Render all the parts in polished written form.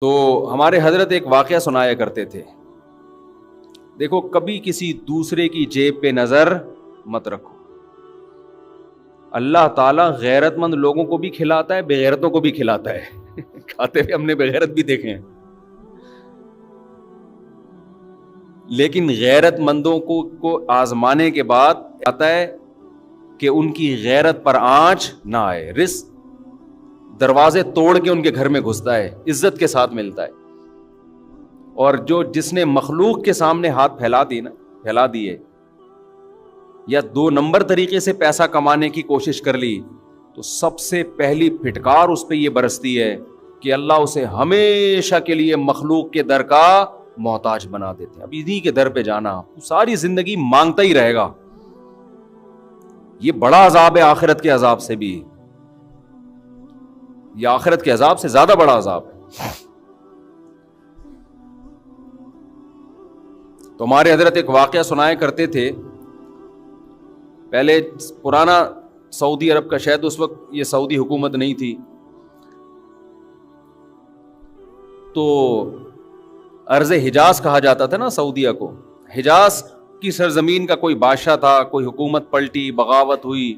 تو ہمارے حضرت ایک واقعہ سنایا کرتے تھے، دیکھو کبھی کسی دوسرے کی جیب پہ نظر مت رکھو. اللہ تعالیٰ غیرت مند لوگوں کو بھی کھلاتا ہے، بے غیرتوں کو بھی کھلاتا ہے. کھاتے ہوئے ہم نے بے غیرت بھی دیکھے ہیں، لیکن غیرت مندوں کو آزمانے کے بعد آتا ہے کہ ان کی غیرت پر آنچ نہ آئے. رزق دروازے توڑ کے ان کے گھر میں گھستا ہے، عزت کے ساتھ ملتا ہے. اور جس نے مخلوق کے سامنے ہاتھ پھیلا دیے یا 2 نمبر طریقے سے پیسہ کمانے کی کوشش کر لی، تو سب سے پہلی پھٹکار اس پہ یہ برستی ہے کہ اللہ اسے ہمیشہ کے لیے مخلوق کے در کا محتاج بنا دیتے ہیں. اب انہی کے در پہ جانا، ساری زندگی مانگتا ہی رہے گا. یہ بڑا عذاب ہے آخرت کے عذاب سے بھی، یہ آخرت کے عذاب سے زیادہ بڑا عذاب ہے. تو ہمارے حضرت ایک واقعہ سنایا کرتے تھے. پہلے پرانا سعودی عرب کا، شاید اس وقت یہ سعودی حکومت نہیں تھی، تو ارض حجاز کہا جاتا تھا نا سعودیہ کو. حجاز کی سرزمین کا کوئی بادشاہ تھا، کوئی حکومت پلٹی، بغاوت ہوئی،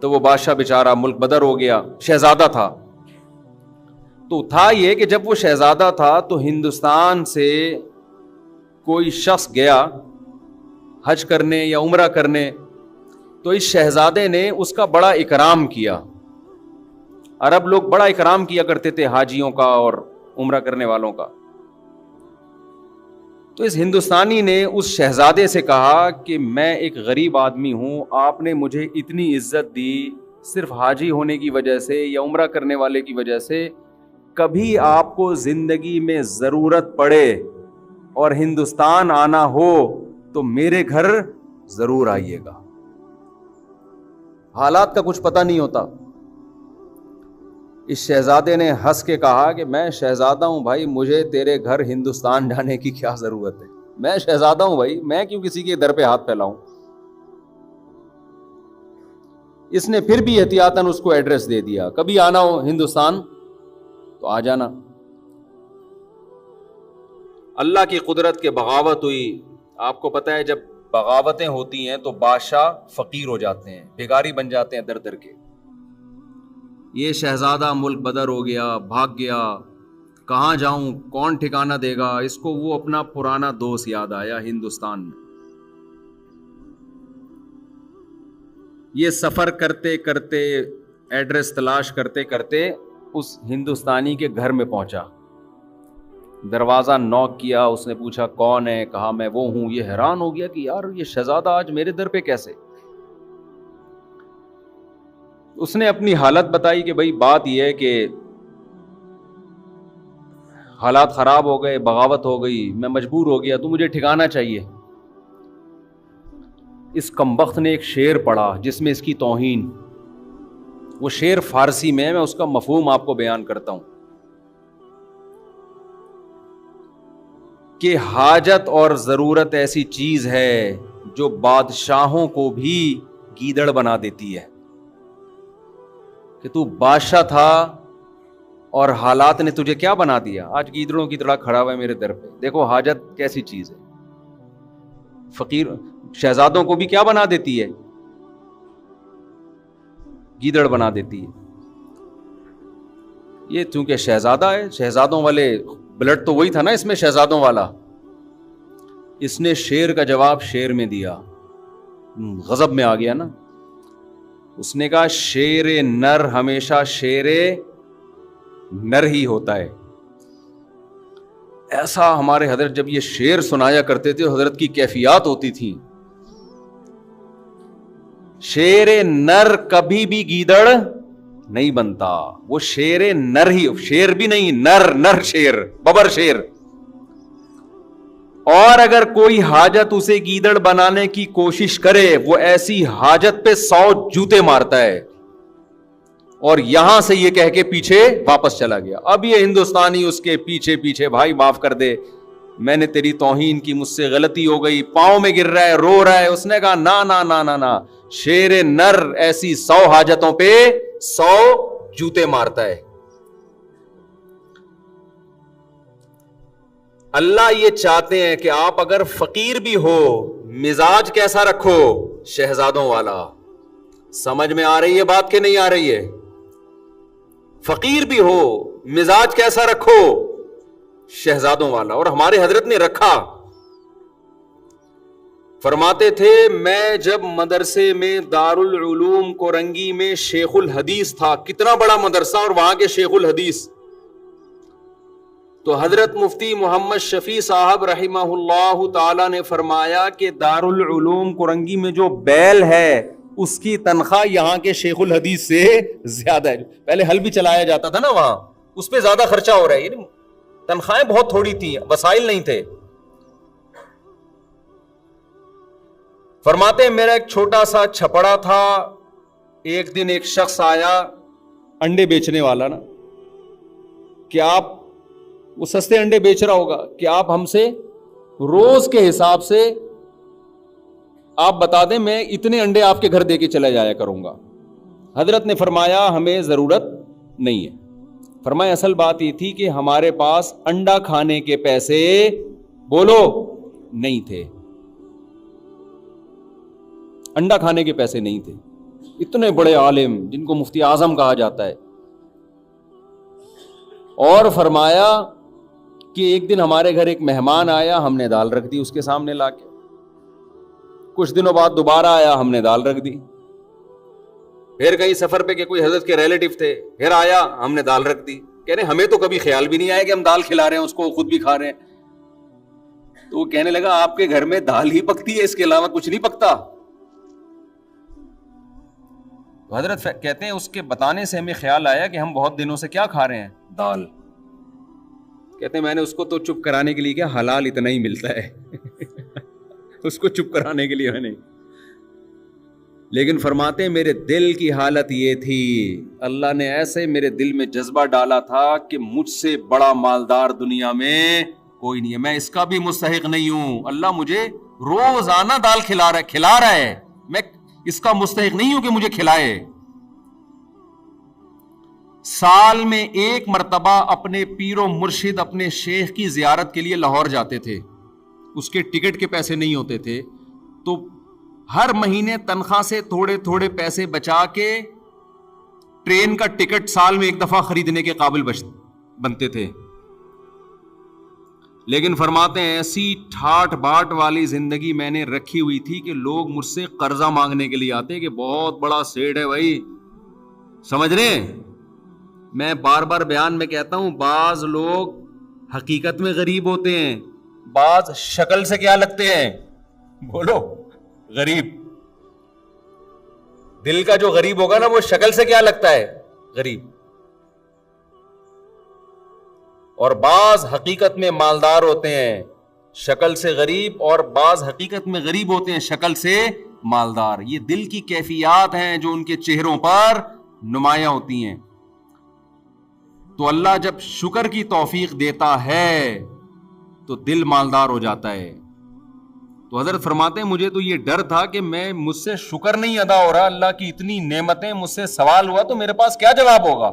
تو وہ بادشاہ بیچارہ ملک بدر ہو گیا. شہزادہ تھا. تو تھا یہ کہ جب وہ شہزادہ تھا تو ہندوستان سے کوئی شخص گیا حج کرنے یا عمرہ کرنے، تو اس شہزادے نے اس کا بڑا اکرام کیا. عرب لوگ بڑا اکرام کیا کرتے تھے حاجیوں کا اور عمرہ کرنے والوں کا. تو اس ہندوستانی نے اس شہزادے سے کہا کہ میں ایک غریب آدمی ہوں، آپ نے مجھے اتنی عزت دی صرف حاجی ہونے کی وجہ سے یا عمرہ کرنے والے کی وجہ سے، کبھی آپ کو زندگی میں ضرورت پڑے اور ہندوستان آنا ہو تو میرے گھر ضرور آئیے گا. حالات کا کچھ پتہ نہیں ہوتا. اس شہزادے نے ہنس کے کہا کہ میں شہزادہ ہوں بھائی، مجھے تیرے گھر ہندوستان جانے کی کیا ضرورت ہے، میں شہزادہ ہوں بھائی، میں کیوں کسی کے در پہ ہاتھ پھیلاؤں. اس نے پھر بھی احتیاطاً اس کو ایڈریس دے دیا، کبھی آنا ہو ہندوستان تو آ جانا. اللہ کی قدرت کے بغاوت ہوئی. آپ کو پتہ ہے جب بغاوتیں ہوتی ہیں تو بادشاہ فقیر ہو جاتے ہیں، بھیکاری بن جاتے ہیں در در کے. یہ شہزادہ ملک بدر ہو گیا، بھاگ گیا، کہاں جاؤں، کون ٹھکانہ دے گا. اس کو وہ اپنا پرانا دوست یاد آیا ہندوستان میں. یہ سفر کرتے کرتے، ایڈریس تلاش کرتے کرتے اس ہندوستانی کے گھر میں پہنچا. دروازہ نوک کیا، اس نے پوچھا کون ہے، کہا میں وہ ہوں. یہ حیران ہو گیا کہ یار یہ شہزادہ آج میرے در پہ کیسے. اس نے اپنی حالت بتائی کہ بھائی بات یہ ہے کہ حالات خراب ہو گئے، بغاوت ہو گئی، میں مجبور ہو گیا، تو مجھے ٹھکانہ چاہیے. اس کمبخت نے ایک شعر پڑھا جس میں اس کی توہین. وہ شعر فارسی میں اس کا مفہوم آپ کو بیان کرتا ہوں کہ حاجت اور ضرورت ایسی چیز ہے جو بادشاہوں کو بھی گیدڑ بنا دیتی ہے. کہ تو بادشاہ تھا اور حالات نے تجھے کیا بنا دیا، آج گیدڑوں کی طرح کھڑا ہوا ہے میرے در پہ. دیکھو حاجت کیسی چیز ہے. فقیر شہزادوں کو بھی کیا بنا دیتی ہے، گیدڑ بنا دیتی ہے. یہ چونکہ شہزادہ ہے، شہزادوں والے بلڈ تو وہی تھا نا اس میں، شہزادوں والا. اس نے شیر کا جواب شیر میں دیا. غضب میں آ گیا نا. اس نے کہا شیر نر ہمیشہ شیر نر ہی ہوتا ہے. ایسا ہمارے حضرت جب یہ شعر سنایا کرتے تھے حضرت کی کیفیات ہوتی تھی. شیر نر کبھی بھی گیدڑ نہیں بنتا، وہ شیر نر ہی، شیر بھی نہیں، نر شیر، ببر شیر. اور اگر کوئی حاجت اسے گیدڑ بنانے کی کوشش کرے، وہ ایسی حاجت پہ 100 جوتے مارتا ہے اور یہاں سے یہ کہہ کے پیچھے واپس چلا گیا. اب یہ ہندوستانی اس کے پیچھے پیچھے، بھائی معاف کر دے، میں نے تیری توہین کی، مجھ سے غلطی ہو گئی، پاؤں میں گر رہا ہے، رو رہا ہے. اس نے کہا نا نا نا نا نا، شیر نر ایسی 100 حاجتوں پہ 100 جوتے مارتا ہے. اللہ یہ چاہتے ہیں کہ آپ اگر فقیر بھی ہو مزاج کیسا رکھو؟ شہزادوں والا. سمجھ میں آ رہی ہے بات کہ نہیں آ رہی ہے؟ فقیر بھی ہو مزاج کیسا رکھو؟ شہزادوں والا. اور ہمارے حضرت نے رکھا. فرماتے تھے میں جب مدرسے میں دارالعلوم کورنگی میں شیخ الحدیث تھا, کتنا بڑا مدرسہ اور وہاں کے شیخ الحدیث, تو حضرت مفتی محمد شفیع صاحب رحمہ اللہ تعالی نے فرمایا کہ دارالعلوم کورنگی میں جو بیل ہے اس کی تنخواہ یہاں کے شیخ الحدیث سے زیادہ ہے. پہلے حل بھی چلایا جاتا تھا نا وہاں, اس پہ زیادہ خرچہ ہو رہا ہے, یعنی تنخواہیں بہت تھوڑی تھیں, وسائل نہیں تھے. فرماتے ہیں میرا ایک چھوٹا سا چھپڑا تھا, ایک دن ایک شخص آیا انڈے بیچنے والا نا, کہ آپ, وہ سستے انڈے بیچ رہا ہوگا, کہ آپ ہم سے روز کے حساب سے آپ بتا دیں میں اتنے انڈے آپ کے گھر دے کے چلا جایا کروں گا. حضرت نے فرمایا ہمیں ضرورت نہیں ہے. فرمایا اصل بات یہ تھی کہ ہمارے پاس انڈا کھانے کے پیسے بولو نہیں تھے, انڈا کھانے کے پیسے نہیں تھے. اتنے بڑے عالم جن کو مفتی اعظم کہا جاتا ہے. اور فرمایا کہ ایک دن ہمارے گھر ایک مہمان آیا, ہم نے دال رکھ دی اس کے سامنے لا کے. کچھ دنوں بعد دوبارہ آیا, ہم نے دال رکھ دی. پھر کہیں سفر پہ کہ کوئی حضرت کے ریلیٹو تھے, پھر آیا, ہم نے دال رکھ دی. کہہ رہے ہمیں تو کبھی خیال بھی نہیں آیا کہ ہم دال کھلا رہے ہیں اس کو, خود بھی کھا رہے ہیں. تو وہ کہنے لگا آپ کے گھر میں دال ہی پکتی ہے, اس کے علاوہ کچھ نہیں پکتا. تو حضرت کہتے ہیں اس کے بتانے سے ہمیں خیال آیا کہ ہم بہت دنوں سے کیا کھا رہے ہیں, دال. کہتے ہیں میں نے اس کو تو چپ کرانے کے لیے کیا, حلال اتنا ہی ملتا ہے اس کو چپ کرانے کے لیے میں نہیں. لیکن فرماتے ہیں میرے دل کی حالت یہ تھی, اللہ نے ایسے میرے دل میں جذبہ ڈالا تھا کہ مجھ سے بڑا مالدار دنیا میں کوئی نہیں ہے, میں اس کا بھی مستحق نہیں ہوں. اللہ مجھے روزانہ دال کھلا رہا ہے, میں اس کا مستحق نہیں ہوں کہ مجھے کھلائے. سال میں ایک مرتبہ اپنے پیر و مرشد اپنے شیخ کی زیارت کے لیے لاہور جاتے تھے. اس کے ٹکٹ کے پیسے نہیں ہوتے تھے, تو ہر مہینے تنخواہ سے تھوڑے تھوڑے پیسے بچا کے ٹرین کا ٹکٹ سال میں ایک دفعہ خریدنے کے قابل بنتے تھے. لیکن فرماتے ہیں ایسی ٹھاٹ باٹ والی زندگی میں نے رکھی ہوئی تھی کہ لوگ مجھ سے قرضہ مانگنے کے لیے آتے کہ بہت بڑا سیٹ ہے بھائی, سمجھ رہے ہیں. میں بار بار بیان میں کہتا ہوں بعض لوگ حقیقت میں غریب ہوتے ہیں, بعض شکل سے کیا لگتے ہیں, بولو غریب. دل کا جو غریب ہوگا نا وہ شکل سے کیا لگتا ہے, غریب. اور بعض حقیقت میں مالدار ہوتے ہیں, شکل سے غریب, اور بعض حقیقت میں غریب ہوتے ہیں, شکل سے مالدار. یہ دل کی کیفیات ہیں جو ان کے چہروں پر نمایاں ہوتی ہیں. تو اللہ جب شکر کی توفیق دیتا ہے تو دل مالدار ہو جاتا ہے. تو حضرت فرماتے ہیں مجھے تو یہ ڈر تھا کہ میں مجھ سے شکر نہیں ادا ہو رہا, اللہ کی اتنی نعمتیں, مجھ سے سوال ہوا تو میرے پاس کیا جواب ہوگا.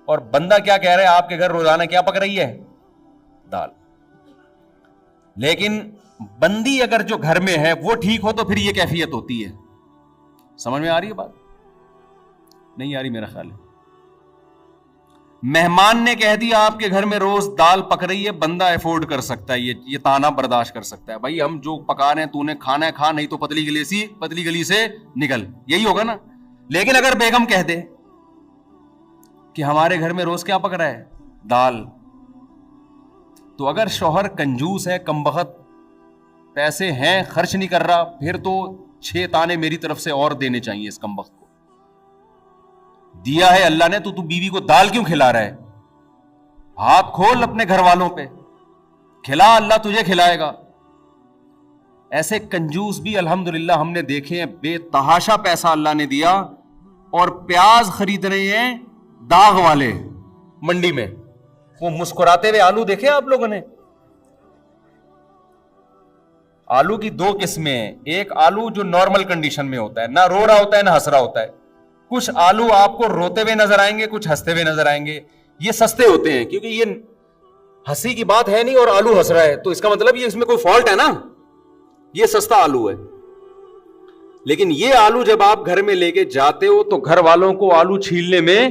اور بندہ کیا کہہ رہا ہے, آپ کے گھر روزانہ کیا پک رہی ہے, دال. لیکن بندی اگر جو گھر میں ہے وہ ٹھیک ہو تو پھر یہ کیفیت ہوتی ہے. سمجھ میں آ رہی ہے بات؟ نہیں آ رہی میرا خیال ہے. مہمان نے کہہ دیا آپ کے گھر میں روز دال پک رہی ہے, بندہ افورڈ کر سکتا ہے, یہ تانا برداشت کر سکتا ہے, بھائی ہم جو پکا رہے ہیں تو نے کھانا ہے کھا, نہیں تو پتلی گلی سے نکل, یہی ہوگا نا. لیکن اگر بیگم کہہ دے کہ ہمارے گھر میں روز کیا پک رہا ہے, دال, تو اگر شوہر کنجوس ہے, کم بخت پیسے ہیں, خرچ نہیں کر رہا, پھر تو 6 تانے میری طرف سے اور دینے چاہیے اس کم بخت کو. دیا ہے اللہ نے تو بیوی کو دال کیوں کھلا رہا ہے؟ ہاتھ کھول اپنے گھر والوں پہ, کھلا, اللہ تجھے کھلائے گا. ایسے کنجوس بھی الحمدللہ ہم نے دیکھے ہیں, بے تحاشا پیسہ اللہ نے دیا اور پیاز خرید رہے ہیں داغ والے منڈی میں, وہ مسکراتے ہوئے آلو دیکھے آپ لوگوں نے؟ آلو کی 2 قسمیں ہیں, ایک آلو جو نارمل کنڈیشن میں ہوتا ہے, نہ رو رہا ہوتا ہے نہ ہنس رہا ہوتا ہے. کچھ آلو آپ کو روتے ہوئے نظر آئیں گے, کچھ ہنستے ہوئے نظر آئیں گے. یہ سستے ہوتے ہیں کیونکہ یہ ہنسی کی بات ہے نہیں اور آلو ہنس رہا ہے تو اس کا مطلب یہ اس میں کوئی فالٹ ہے نا, یہ سستا آلو ہے. لیکن یہ آلو جب آپ گھر میں لے کے جاتے ہو تو گھر والوں کو آلو چھیلنے میں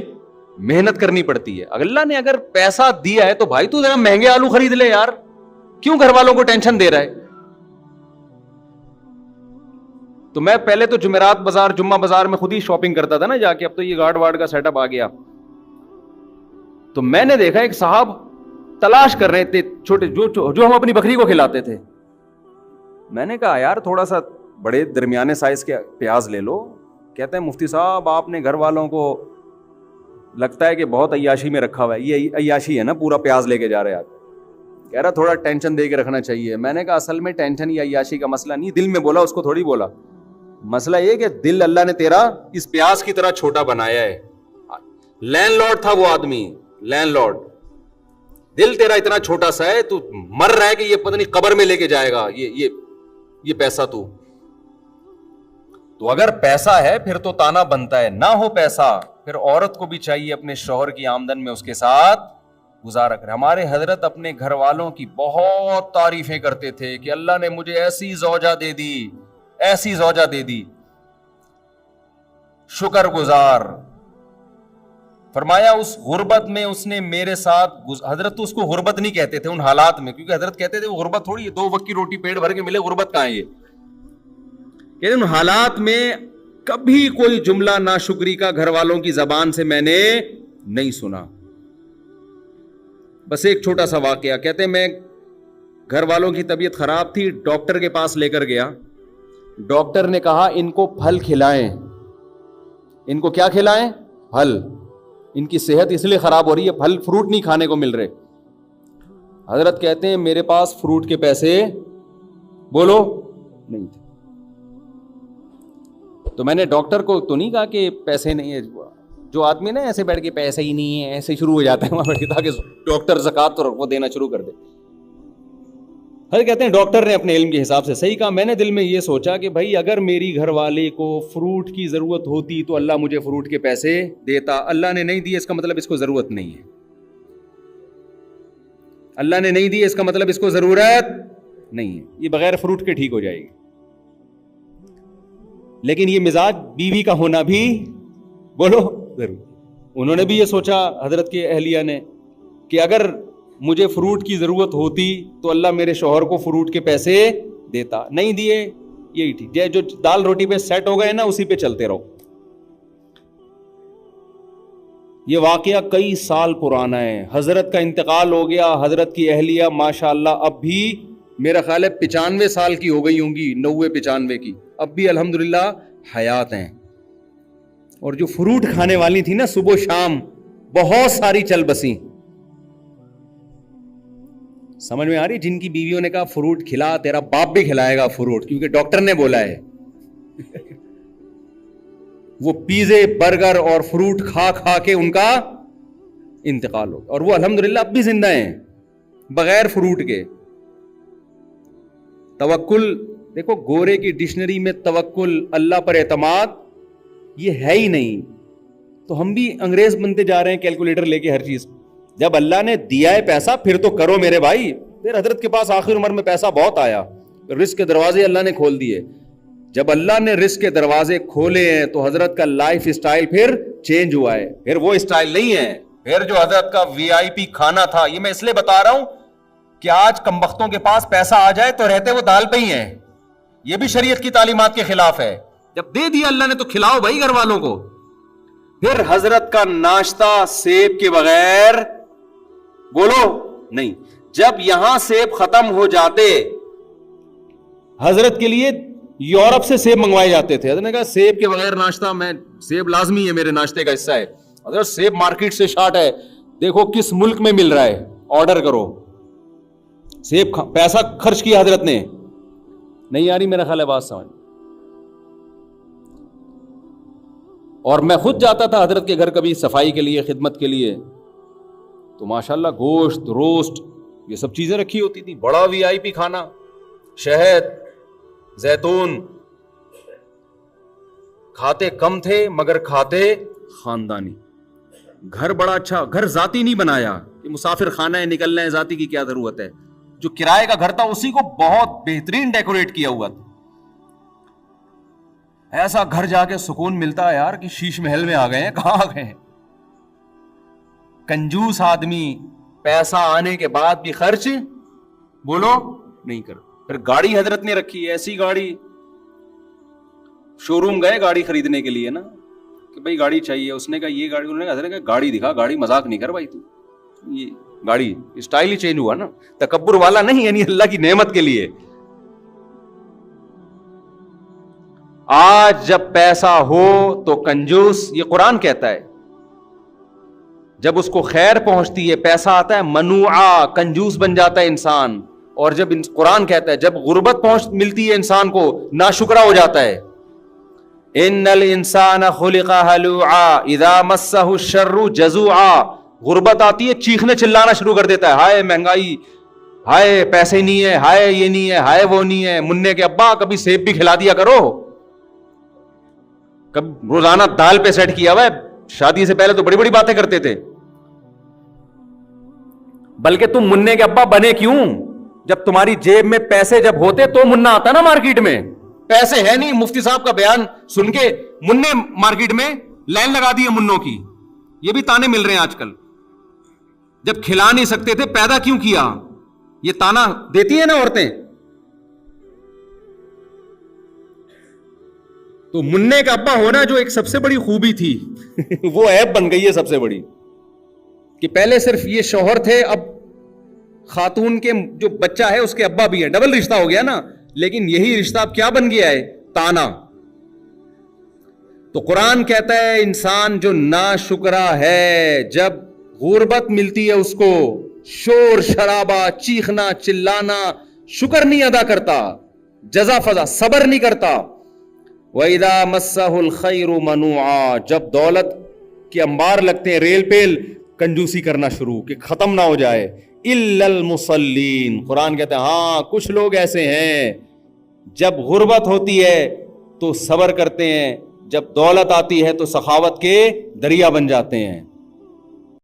محنت کرنی پڑتی ہے. اللہ نے اگر پیسہ دیا ہے تو بھائی تو ذرا مہنگے آلو خرید لے یار, کیوں گھر والوں کو ٹینشن دے رہا ہے. تو میں پہلے تو جمعرات بازار, جمعہ بازار میں خود ہی شاپنگ کرتا تھا نا جا کے, اب تو یہ گارڈ وارڈ کا سیٹ اپ آ گیا. تو میں نے دیکھا ایک صاحب تلاش کر رہے تھے چھوٹے جو ہم اپنی بکری کو کھلاتے تھے. میں نے کہا یار تھوڑا سا بڑے درمیانے سائز کے پیاز لے لو. کہتے ہیں مفتی صاحب آپ نے گھر والوں کو لگتا ہے کہ بہت عیاشی میں رکھا ہوا ہے. یہ عیاشی ہے نا, پورا پیاز لے کے جا رہے آپ. کہہ رہا تھوڑا ٹینشن دے کے رکھنا چاہیے. میں نے کہا اصل میں ٹینشن یا عیاشی کا مسئلہ نہیں, دل میں بولا, اس کو تھوڑی بولا. مسئلہ یہ کہ دل اللہ نے تیرا اس پیاز کی طرح چھوٹا بنایا ہے. لینڈ لارڈ تھا وہ آدمی, لینڈ لارڈ, دل تیرا اتنا چھوٹا سا ہے, تو مر رہا ہے کہ یہ پتہ نہیں قبر میں لے کے جائے گا یہ پیسہ. تو اگر پیسہ ہے پھر تو تانا بنتا ہے, نہ ہو پیسہ پھر عورت کو بھی چاہیے اپنے شوہر کی آمدن میں اس کے ساتھ گزارا کرے. ہمارے حضرت اپنے گھر والوں کی بہت تعریفیں کرتے تھے کہ اللہ نے مجھے ایسی زوجہ دے دی, ایسی زوجہ دے دی, شکر گزار. فرمایا اس غربت میں اس نے میرے ساتھ, حضرت تو اس کو غربت نہیں کہتے تھے ان حالات میں, کیونکہ حضرت کہتے تھے وہ غربت تھوڑی ہے, 2 وقت کی روٹی پیٹ بھر کے ملے, غربت کہاں ہے یہ. کہ ان حالات میں کبھی کوئی جملہ ناشکری کا گھر والوں کی زبان سے میں نے نہیں سنا. بس ایک چھوٹا سا واقعہ. کہتے ہیں میں گھر والوں کی طبیعت خراب تھی, ڈاکٹر کے پاس لے کر گیا. ڈاکٹر نے کہا ان کو پھل کھلائیں. ان کو کیا کھلائیں؟ پھل. ان کی صحت اس لیے خراب ہو رہی ہے, پھل فروٹ نہیں کھانے کو مل رہے. حضرت کہتے ہیں میرے پاس فروٹ کے پیسے بولو نہیں تھے. تو میں نے ڈاکٹر کو تو نہیں کہا کہ پیسے نہیں ہے. جو آدمی نا ایسے بیٹھ کے پیسے ہی نہیں ہے ایسے شروع ہو جاتا ہے وہاں بیٹھ کے, تاکہ ڈاکٹر زکات تو وہ دینا شروع کر دے. حضرت کہتے ہیں ڈاکٹر نے اپنے علم کے حساب سے صحیح کہا. میں نے دل میں یہ سوچا کہ بھائی اگر میری گھر والے کو فروٹ کی ضرورت ہوتی تو اللہ مجھے فروٹ کے پیسے دیتا. اللہ نے نہیں دیے اس کا مطلب اس کو ضرورت نہیں ہے. اللہ نے نہیں دیے اس کا مطلب اس کو ضرورت نہیں ہے. یہ بغیر فروٹ کے ٹھیک ہو جائے گی. لیکن یہ مزاج بیوی کا ہونا بھی بولو ضرور. انہوں نے بھی یہ سوچا حضرت کے اہلیہ نے کہ اگر مجھے فروٹ کی ضرورت ہوتی تو اللہ میرے شوہر کو فروٹ کے پیسے دیتا. نہیں دیے, یہی ٹھیک. جو دال روٹی پہ سیٹ ہو گئے نا اسی پہ چلتے رہو. یہ واقعہ کئی سال پرانا ہے. حضرت کا انتقال ہو گیا. حضرت کی اہلیہ ماشاءاللہ اب بھی میرا خیال ہے 95 سال کی ہو گئی ہوں گی, 90-95 کی, اب بھی الحمدللہ حیات ہیں. اور جو فروٹ کھانے والی تھی نا صبح شام بہت ساری چل بسیں. سمجھ میں آ رہی, جن کی بیویوں نے کہا فروٹ کھلا, تیرا باپ بھی کھلائے گا فروٹ کیونکہ ڈاکٹر نے بولا ہے. وہ پیزے برگر اور فروٹ کھا کھا کے ان کا انتقال ہوگا, اور وہ الحمدللہ اب بھی زندہ ہیں بغیر فروٹ کے. توکل دیکھو, گورے کی ڈکشنری میں توکل, اللہ پر اعتماد یہ ہے ہی نہیں. تو ہم بھی انگریز بنتے جا رہے ہیں کیلکولیٹر لے کے ہر چیز. جب اللہ نے دیا ہے پیسہ پھر تو کرو میرے بھائی. پھر حضرت کے پاس آخر عمر میں پیسہ بہت آیا, رزق کے دروازے اللہ نے کھول دیے. جب اللہ نے رزق کے دروازے کھولے ہیں تو حضرت کا لائف اسٹائل پھر چینج ہوا ہے. پھر وہ اسٹائل نہیں ہے. پھر جو حضرت کا VIP کھانا تھا, یہ میں اس لیے بتا رہا ہوں کہ آج کمبختوں کے پاس پیسہ آ جائے تو رہتے وہ دال پہ ہی ہیں. یہ بھی شریعت کی تعلیمات کے خلاف ہے. جب دے دیا اللہ نے تو کھلاؤ بھائی گھر والوں کو. پھر حضرت کا ناشتہ سیب کے بغیر بولو نہیں. جب یہاں سیب ختم ہو جاتے, حضرت کے لیے یورپ سے سیب منگوائے جاتے تھے. حضرت نے کہا سیب کے بغیر ناشتہ, میں سیب لازمی ہے میرے ناشتے کا حصہ ہے. حضرت سیب مارکیٹ سے شارٹ ہے, دیکھو کس ملک میں مل رہا ہے, آرڈر کرو. سیب پیسہ خرچ کیا حضرت نے. نہیں آ رہی میرا خیال ہے بات سمجھ. اور میں خود جاتا تھا حضرت کے گھر کبھی صفائی کے لیے, خدمت کے لیے, تو ماشاءاللہ گوشت, روسٹ, یہ سب چیزیں رکھی ہوتی تھی. بڑا VIP کھانا, شہد, زیتون. کھاتے کم تھے مگر کھاتے خاندانی. گھر بڑا اچھا, گھر ذاتی نہیں بنایا, کہ مسافر خانہ ہے, نکلنا ہے, ذاتی کی کیا ضرورت ہے. جو کرائے کا گھر تھا اسی کو بہت بہترین ڈیکوریٹ کیا ہوا تھا. ایسا گھر جا کے سکون ملتا ہے یار کہ شیش محل میں آ گئے ہیں. کہاں آ گئے ہیں؟ کنجوس آدمی پیسہ آنے کے بعد بھی خرچ بولو نہیں کر. پھر گاڑی حضرت نے رکھی ہے, ایسی گاڑی, شو روم گئے گاڑی خریدنے کے لیے نا, کہ بھائی گاڑی چاہیے. اس نے کہا یہ گاڑی, انہوں نے کہا حضرت نے کہا گاڑی دکھا. گاڑی مذاق نہیں کر بھائی تو, یہ گاڑی اسٹائل ہی چینج ہوا نا, تکبر والا نہیں, یعنی اللہ کی نعمت کے لیے. آج جب پیسہ ہو تو کنجوس, یہ قرآن کہتا ہے, جب اس کو خیر پہنچتی ہے پیسہ آتا ہے منوعا, کنجوس بن جاتا ہے انسان. اور جب قرآن کہتا ہے جب غربت ملتی ہے انسان کو ناشکرا ہو جاتا ہے. ان الانسان خلق ہلوعا اذا مسہ الشر جزوعا. غربت آتی ہے چیخنے چلانا شروع کر دیتا ہے, ہائے مہنگائی, ہائے پیسے نہیں ہے, ہائے یہ نہیں ہے, ہائے وہ نہیں ہے. منع کے ابا کبھی سیب بھی کھلا دیا کرو, کب روزانہ دال پہ سیٹ کیا ہوا ہے. شادی سے پہلے تو بڑی بڑی باتیں کرتے تھے. بلکہ تم منع کے ابا بنے کیوں؟ جب تمہاری جیب میں پیسے جب ہوتے تو منع آتا نا مارکیٹ میں. پیسے ہے نہیں, مفتی صاحب کا بیان سن کے منع مارکیٹ میں لائن لگا دی ہے منوں کی. یہ بھی تانے مل رہے ہیں آج کل. جب کھلا نہیں سکتے تھے پیدا کیوں کیا, یہ تانا دیتی ہیں نا عورتیں. تو منع کا ابا ہونا جو ایک سب سے بڑی خوبی تھی وہ عیب بن گئی ہے سب سے بڑی, کہ پہلے صرف یہ شوہر تھے, اب خاتون کے جو بچہ ہے اس کے ابا بھی ہیں, ڈبل رشتہ ہو گیا نا. لیکن یہی رشتہ اب کیا بن گیا ہے, تانا. تو قرآن کہتا ہے انسان جو ناشکرا ہے, جب غربت ملتی ہے اس کو شور شرابہ, چیخنا چلانا, شکر نہیں ادا کرتا, جزا فضا صبر نہیں کرتا. وَإِذَا مَسَّهُ الْخَيْرُ مَنُوعًا. جب دولت کے انبار لگتے ہیں, ریل پیل, کنجوسی کرنا شروع کہ ختم نہ ہو جائے. اِلَّا الْمُصَلِّينَ. قرآن کہتا ہے ہاں کچھ لوگ ایسے ہیں جب غربت ہوتی ہے تو صبر کرتے ہیں, جب دولت آتی ہے تو سخاوت کے دریا بن جاتے ہیں.